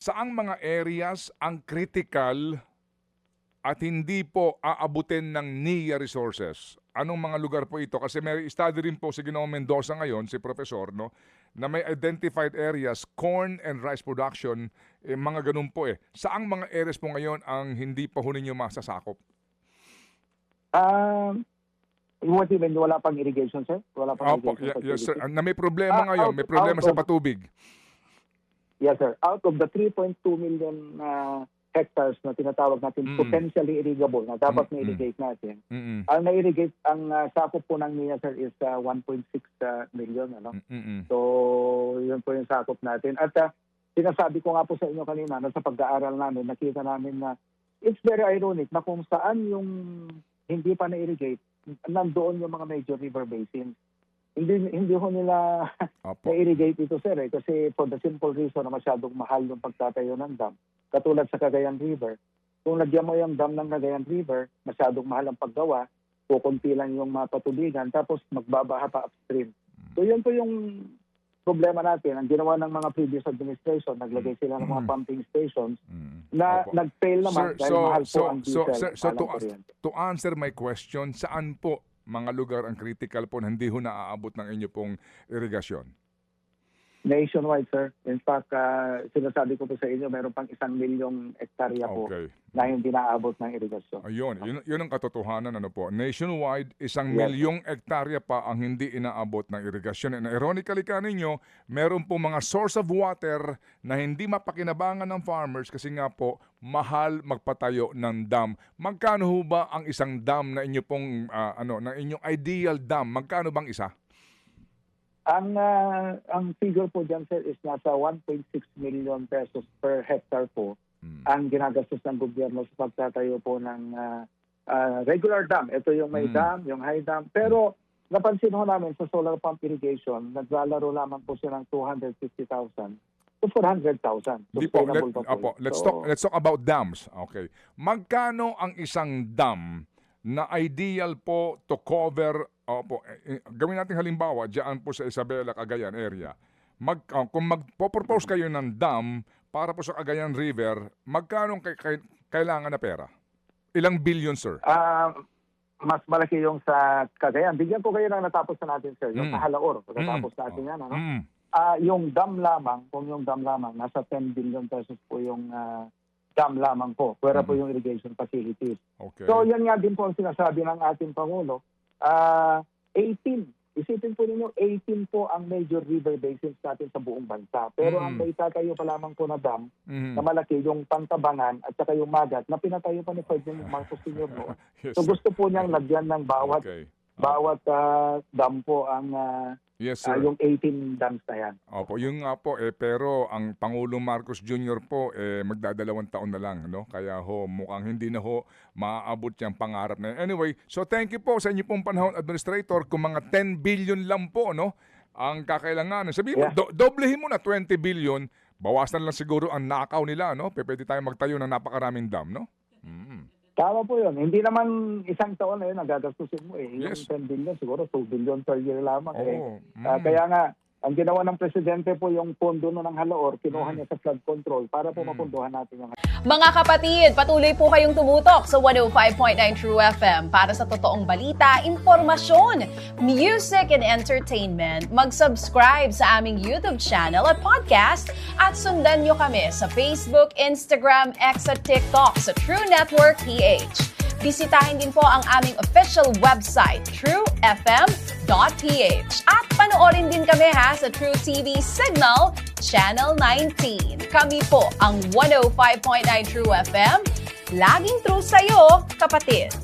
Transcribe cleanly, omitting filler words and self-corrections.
saang mga areas ang critical at hindi po aabutin ng NIA resources? Anong mga lugar po ito? Kasi may study rin po si Ginoong Mendoza ngayon, si Professor, no, na may identified areas, corn and rice production, mga ganun po eh. Saang mga areas po ngayon ang hindi pa ho ninyo masasakop? What do you mean, wala pang irrigation, sir? Wala pang Opo, irrigation yes sir. facility? Na may problema ngayon, may problema out sa of- patubig. Yes, sir. Out of the 3.2 million hectares na tinatawag natin potentially irrigable na dapat na-irrigate natin, ang na-irrigate, ang sakop po ng NIA, sir, is 1.6 million. Ano? So, yun po yung sakop natin. At sinasabi ko nga po sa inyo kanina na sa pag-aaral namin, nakita namin na it's very ironic na kung saan yung hindi pa na-irrigate, nandoon yung mga major river basins. Hindi ho nila na-irrigate ito, sir, kasi for the simple reason na masyadong mahal yung pagtatayo ng dam. Katulad sa Cagayan River, kung lagyan mo yung dam ng Cagayan River, masyadong mahal ang paggawa, kukunti lang yung mapatubigan, tapos magbabaha pa upstream. So yun po yung problema natin. Ang ginawa ng mga previous administration, naglagay sila ng mga pumping stations na nag-fail naman dahil mahal po ang diesel. To answer my question, saan po mga lugar ang critical po na hindi ho naaabot ng inyo pong irigasyon? Nationwide, sir. In fact, sinasabi ko po sa inyo, meron pang 1 milyong hektarya po na hindi naaabot ng irigasyon. Ayun, yun ang katotohanan. Ano po? Nationwide, 1 milyong hektarya pa ang hindi inaabot ng irigasyon. And ironically ka ninyo, meron po mga source of water na hindi mapakinabangan ng farmers kasi nga po, mahal magpatayo ng dam. Magkano ho ba ang isang dam na inyo pong, ng inyong ideal dam? Magkano bang isa? Ang figure po dyan, sir, is nasa 1.6 million pesos per hectare po ang ginagastos ng gobyerno sa pagtatayo po ng regular dam. Ito yung may dam, yung high dam. Pero napansin ho namin sa solar pump irrigation, naglalaro lamang po siya ng 250,000 to 400,000. Let's talk about dams. Okay. Magkano ang isang dam na ideal po to cover, gawin natin halimbawa, diyan po sa Isabela, Cagayan area. Kung magpo-propose kayo ng dam para po sa Cagayan River, magkano kailangan na pera? Ilang billion, sir? Mas malaki yung sa Cagayan. Bigyan ko kayo ng natapos na natin, sir. Yung sa Halaor, natapos natin yan. Ano? Yung dam lamang, nasa 10 billion pesos po yung dam lamang po. Pwera po yung irrigation facilities. Okay. So yan nga din po ang sinasabi ng ating Pangulo. 18. Isipin po ninyo, 18 po ang major river basins natin sa buong bansa. Pero ang naitatayo pa lamang po na dam na malaki, yung Pantabangan at saka yung Magat, na pinatayo pa ni Ferdinand Marcos Sr. No? Yes, so gusto po niyang lagyan ng bawat dam po ang yung 18 dams na yan. Opo, yung nga po, pero ang Pangulong Marcos Jr. po, magdadalawang taon na lang, no? Kaya mukhang hindi na maaabot yung pangarap na yan. Anyway, so thank you po sa inyo pong panahon, Administrator, kung mga 10 billion lang po, no? Ang kakailanganin. Sabihin mo, doblehin mo na 20 billion, bawasan lang siguro ang nakaw nila, no? Pwede tayo magtayo ng napakaraming dam, no? Tama po yun. Hindi naman isang taon na yun ang gagastusin mo eh. Yung 10 billion, siguro 2 billion per year lamang. Kaya nga, ang ginawa ng Presidente po yung pondo ng Halaor, kinuha niya sa flood control para po mapunduhan natin yung... Mga kapatid, patuloy po kayong tumutok sa 105.9 True FM para sa totoong balita, impormasyon, music and entertainment. Mag-subscribe sa aming YouTube channel at podcast at sundan nyo kami sa Facebook, Instagram, X at TikTok sa True Network PH. Bisitahin din po ang aming official website, truefm.ph. At panoorin din kami sa True TV Signal, Channel 19. Kami po ang 105.9 True FM. Laging true sa'yo, kapatid.